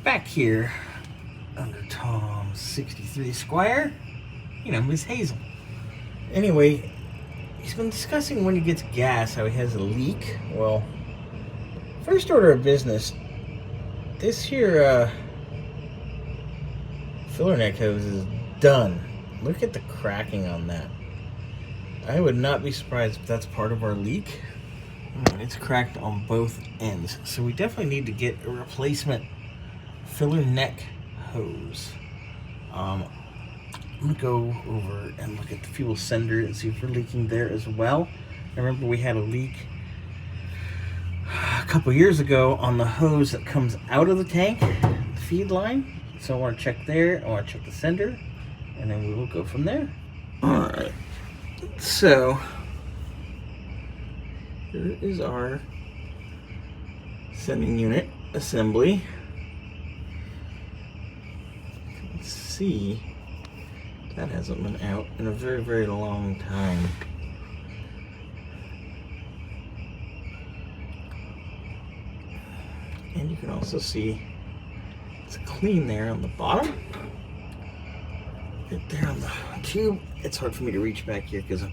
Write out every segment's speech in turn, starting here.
back here under Tom's 63 Squire, Miss Hazel. Anyway, he's been discussing when he gets gas how he has a leak. Well, first order of business, this here filler neck hose is done. Look at the cracking on that. I would not be surprised if that's part of our leak. It's cracked on both ends, so we definitely need to get a replacement filler neck hose. I'm gonna go over and look at the fuel sender and see if we're leaking there as well. I remember we had a leak a couple years ago on the hose that comes out of the tank, the feed line. So I want to check there, I want to check the sender, and then we will go from there. Alright, so here is our sending unit assembly. You can see that hasn't been out in a very, very long time. And you can also see it's clean there on the bottom. Right there on the tube. It's hard for me to reach back here because I'm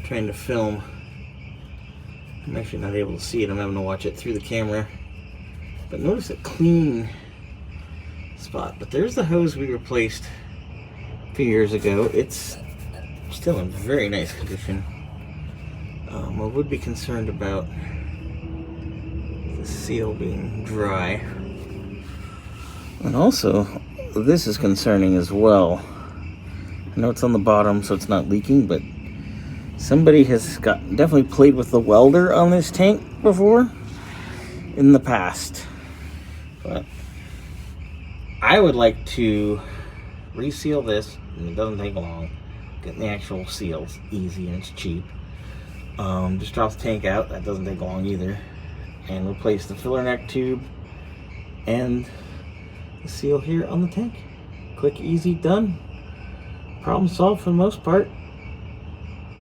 trying to film. I'm actually not able to see it. I'm having to watch it through the camera. But notice a clean spot. But there's the hose we replaced a few years ago. It's still in very nice condition. I would be concerned about the seal being dry. And also, this is concerning as well. I know it's on the bottom, so it's not leaking, but somebody has definitely played with the welder on this tank before in the past. But I would like to reseal this, and it doesn't take long. Getting the actual seals easy and it's cheap. Just drop the tank out, that doesn't take long either, and replace the filler neck tube and the seal here on the tank. Quick, easy, done. Problem solved for the most part.